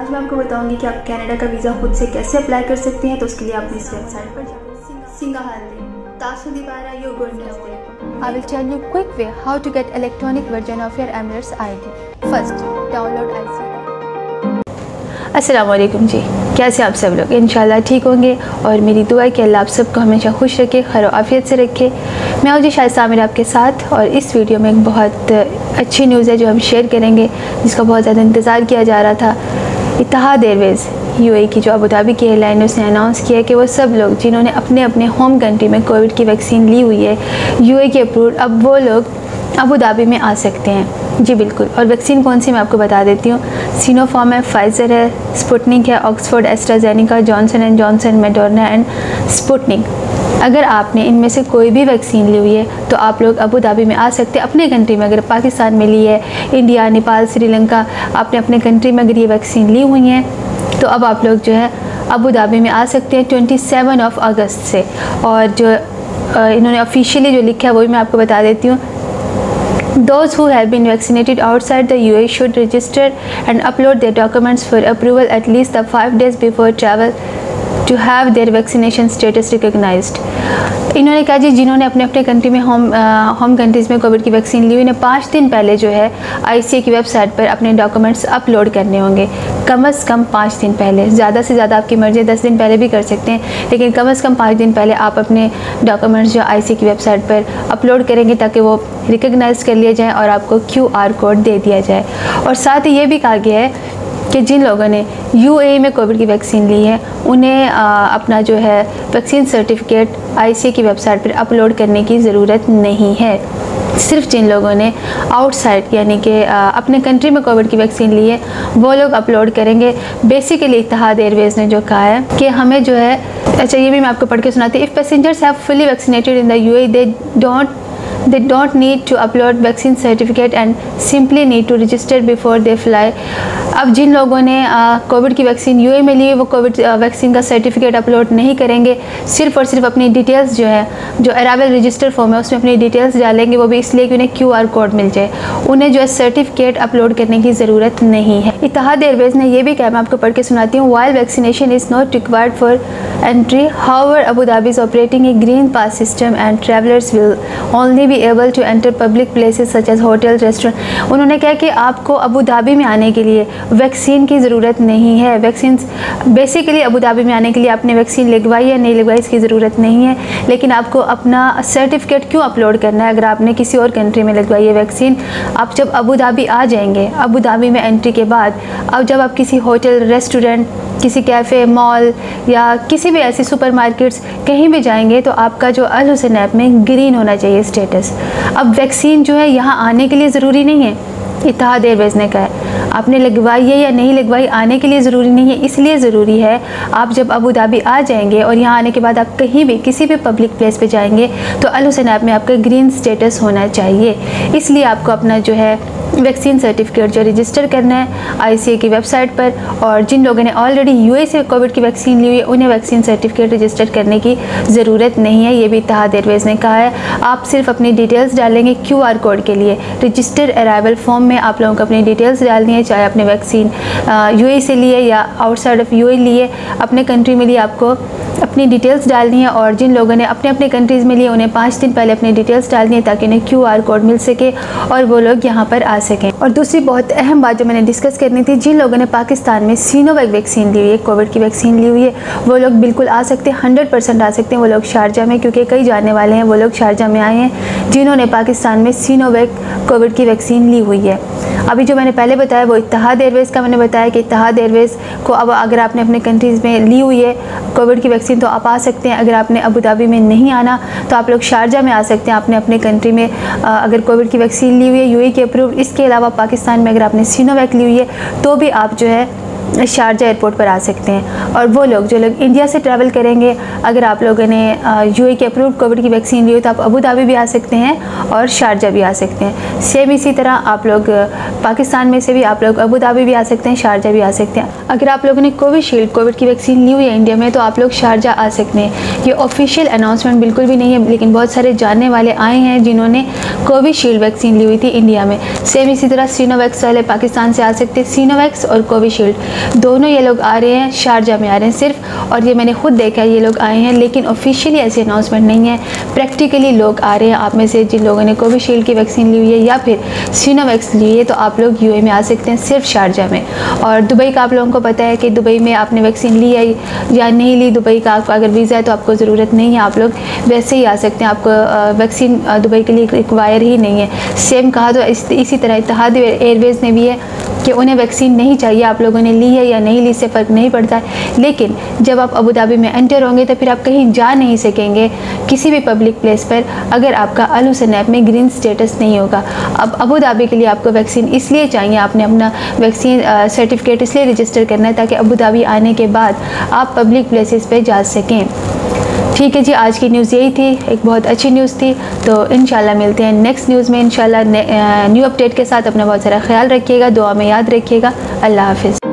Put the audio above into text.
आज मैं आपको बताऊंगी कि आप कनाडा का वीज़ा खुद से कैसे अप्लाई कर सकते हैं। तो उसके लिए आप इस वेबसाइट पर I will tell you quick way how to get electronic version of your Emirates ID. First, download IC. अस्सलाम वालेकुम जी, कैसे आप सब लोग? इंशाल्लाह ठीक होंगे और मेरी दुआ है कि अल्लाह आप सबको हमेशा खुश रखे, खैर आफियत से रखे। मैं हूं जी शाइस्ता आमिर आपके साथ और इस वीडियो में एक बहुत अच्छी न्यूज़ है जो हम शेयर करेंगे, जिसका बहुत ज़्यादा इंतज़ार किया जा रहा था। इत्तेहाद एयरवेज़ यूएई की जो अबू धाबी की एयरलाइन है उसने अनाउंस किया है कि वो सब लोग जिन्होंने अपने अपने होम कंट्री में कोविड की वैक्सीन ली हुई है यूएई के अप्रूव्ड, अब वो लोग अबू धाबी में आ सकते हैं। जी बिल्कुल। और वैक्सीन कौन सी मैं आपको बता देती हूँ। सिनोफार्म है, फाइज़र है, स्पुतनिक है, Oxford AstraZeneca, Johnson and Johnson, Moderna and Sputnik. अगर आपने इनमें से कोई भी वैक्सीन ली हुई है तो आप लोग अबू धाबी में आ सकते हैं अपने कंट्री में। अगर पाकिस्तान में ली है, इंडिया, नेपाल, श्रीलंका, आपने अपने कंट्री में अगर ये वैक्सीन ली हुई हैं तो अब आप लोग जो है अबू धाबी में आ सकते हैं 27 अगस्त से। और जो इन्होंने ऑफिशियली जो लिखा है वही मैं आपको बता देती हूँ। Those who have been vaccinated outside the UAE should register and upload their documents for approval at least 5 days before travel to have their vaccination status recognized. इन्होंने कहा जी जिन्होंने अपने अपने कंट्री में होम कंट्रीज़ में कोविड की vaccine ली हुई ने 5 दिन पहले जो है आईसीए की वेबसाइट पर अपने डॉक्यूमेंट्स अपलोड करने होंगे। कम से कम 5 दिन पहले, ज़्यादा से ज़्यादा आपकी मर्ज़ी 10 दिन पहले भी कर सकते हैं, लेकिन कम से कम 5 दिन पहले आप अपने डॉक्यूमेंट्स जो आईसीए की वेबसाइट पर अपलोड करेंगे ताकि वो रिकग्नाइज़ कर लिए जाएँ और आपको QR कोड दे दिया जाए। और साथ ही ये भी कहा गया है कि जिन लोगों ने यूएई में कोविड की वैक्सीन ली है उन्हें अपना जो है वैक्सीन सर्टिफिकेट आईसीए की वेबसाइट पर अपलोड करने की ज़रूरत नहीं है। सिर्फ जिन लोगों ने आउटसाइड यानी कि अपने कंट्री में कोविड की वैक्सीन ली है वो लोग अपलोड करेंगे। बेसिकली इत्तेहाद एयरवेज़ ने जो कहा है कि हमें जो है, अच्छा ये भी मैं आपको पढ़ के सुनाती हूँ। If passengers have fully vaccinated in the UAE they don't need to upload vaccine certificate and simply need to register before they fly. अब जिन लोगों ने कोविड की वैक्सीन यूएई में ली है वो कोविड वैक्सीन का सर्टिफिकेट अपलोड नहीं करेंगे, सिर्फ और सिर्फ अपनी डिटेल्स जो है जो अराइवल रजिस्टर फॉर्म है उसमें अपनी डिटेल्स डालेंगे, वो भी इसलिए कि उन्हें QR कोड मिल जाए। उन्हें जो है सर्टिफिकेट अपलोड करने की ज़रूरत नहीं है। इत्तेहाद एयरवेज़ ने यह भी कहा, मैं आपको पढ़ के सुनाती हूँ। While vaccination is not required for entry, however Abu Dhabi is operating a green pass system and travellers will only be able to enter public places such as hotel, restaurant. उन्होंने कहा कि आपको अबू धाबी में आने के लिए vaccine की ज़रूरत नहीं है। वैक्सीन बेसिकली अबू धाबी में आने के लिए आपने वैक्सीन लगवाई या नहीं लगवाई इसकी ज़रूरत नहीं है, लेकिन आपको अपना सर्टिफिकेट क्यों अपलोड करना है? अगर आपने किसी और कंट्री में लगवाई है वैक्सीन, आप जब अबू धाबी आ जाएंगे, अबू धाबी में एंट्री के बाद अब जब आप किसी होटल, रेस्टोरेंट, किसी कैफ़े, मॉल या किसी भी ऐसी सुपरमार्केट्स कहीं भी जाएंगे तो आपका जो अल हुसैन ऐप में ग्रीन होना चाहिए स्टेटस। अब वैक्सीन जो है यहाँ आने के लिए ज़रूरी नहीं है, इत्तेहाद एयरवेज़ ने कहा है। आपने लगवाई है या नहीं लगवाई आने के लिए ज़रूरी नहीं है, इसलिए ज़रूरी है आप जब अबू धाबी आ जाएंगे और यहाँ आने के बाद आप कहीं भी किसी भी पब्लिक प्लेस पे जाएंगे तो अल हुसैन ऐप में आपका ग्रीन स्टेटस होना चाहिए। इसलिए आपको अपना जो है वैक्सीन सर्टिफिकेट जो रजिस्टर करना है आईसीए की वेबसाइट पर। और जिन लोगों ने ऑलरेडी यूएई से कोविड की वैक्सीन ली हुई है उन्हें वैक्सीन सर्टिफिकेट रजिस्टर करने की ज़रूरत नहीं है, ये भी इत्तेहाद एयरवेज़ ने कहा है। आप सिर्फ अपनी डिटेल्स डालेंगे QR कोड के लिए। रजिस्टर अराइवल फॉर्म में आप लोगों को अपनी डिटेल्स डालनी है, चाहे आपने वैक्सीन यूएई से ली है या आउटसाइड ऑफ यूएई ली है, अपने कंट्री में लिए आपको अपनी डिटेल्स डालनी है। और जिन लोगों ने अपने अपने कंट्रीज़ में लिए उन्हें 5 दिन पहले अपनी डिटेल्स डालनी है ताकि उन्हें QR कोड मिल सके और वो लोग यहाँ पर आ सकें। और दूसरी बहुत अहम बात जो मैंने डिस्कस करनी थी, जिन लोगों ने पाकिस्तान में सिनोवैक वैक्सीन ली हुई है, कोविड की वैक्सीन ली हुई है, वो लोग बिल्कुल आ सकते हैं, 100% आ सकते हैं वो लोग शारजा में, क्योंकि कई जानने वाले हैं वो लोग शारजा में आए हैं जिन्होंने पाकिस्तान में सिनोवैक कोविड की वैक्सीन ली हुई है। अभी जो मैंने पहले बताया वो इत्तेहाद एयरवेज़ का मैंने बताया कि इत्तेहाद एयरवेज़ को अब अगर आपने अपने कंट्रीज़ में ली हुई है कोविड की वैक्सीन तो आप आ सकते हैं। अगर आपने अबू धाबी में नहीं आना तो आप लोग शारजा में आ सकते हैं। आपने अपने कंट्री में अगर कोविड की वैक्सीन ली हुई है यूएई के अप्रूव्ड, इसके अलावा पाकिस्तान में अगर आपने सिनोवैक ली हुई है तो भी आप जो है शारजा एयरपोर्ट पर आ सकते हैं। और वो लोग जो लोग इंडिया से ट्रैवल करेंगे, अगर आप लोगों ने यूएई के अप्रूव्ड कोविड की वैक्सीन ली हो तो आप अबू धाबी भी आ सकते हैं और शारजा भी आ सकते हैं। सेम इसी तरह आप लोग पाकिस्तान में से भी आप लोग अबू धाबी भी आ सकते हैं, शारजा भी आ सकते हैं। अगर आप लोगों ने कोविशील्ड कोविड की वैक्सीन ली हुई है इंडिया में तो आप लोग शारजा आ सकते हैं। ये ऑफिशियल अनाउंसमेंट बिल्कुल भी नहीं है, लेकिन बहुत सारे जानने वाले आए हैं जिन्होंने कोविशील्ड वैक्सीन ली हुई थी इंडिया में। सेम इसी तरह सिनोवैक्स वाले पाकिस्तान से आ सकते हैं, सिनोवैक्स और कोविशील्ड दोनों ये लोग आ रहे हैं, शारजा में आ रहे हैं सिर्फ, और ये मैंने खुद देखा है, ये लोग आए हैं, लेकिन ऑफिशियली ऐसी अनाउंसमेंट नहीं है। प्रैक्टिकली लोग आ रहे हैं। आप में से जिन लोगों ने कोविशील्ड की वैक्सीन ली हुई है या फिर सिनोवैक्स ली है, तो आप लोग यूएई में आ सकते हैं, सिर्फ शारजा में। और दुबई का आप लोगों को पता है कि दुबई में आपने वैक्सीन ली है या नहीं ली, दुबई का आपका अगर वीज़ा है तो आपको ज़रूरत नहीं है, आप लोग वैसे ही आ सकते हैं। आपको वैक्सीन दुबई के लिए रिक्वायर ही नहीं है। सेम कहा तो इसी तरह इत्तेहाद एयरवेज़ ने भी है कि उन्हें वैक्सीन नहीं चाहिए, आप लोगों ने ली है या नहीं ली इससे फ़र्क नहीं पड़ता है। लेकिन जब आप अबू धाबी में एंटर होंगे तो फिर आप कहीं जा नहीं सकेंगे किसी भी पब्लिक प्लेस पर अगर आपका अल हुसैन ऐप में ग्रीन स्टेटस नहीं होगा। अब अबू धाबी के लिए आपको वैक्सीन इसलिए चाहिए, आपने अपना वैक्सीन सर्टिफिकेट इसलिए रजिस्टर करना है ताकि अबू धाबी आने के बाद आप पब्लिक प्लेसेस पे जा सकें। ठीक है जी, आज की न्यूज़ यही थी, एक बहुत अच्छी न्यूज़ थी। तो इंशाल्लाह मिलते हैं नेक्स्ट न्यूज़ में, इंशाल्लाह न्यू अपडेट के साथ। अपना बहुत सारा ख्याल रखिएगा, दुआ में याद रखिएगा। अल्लाह हाफ़िज़।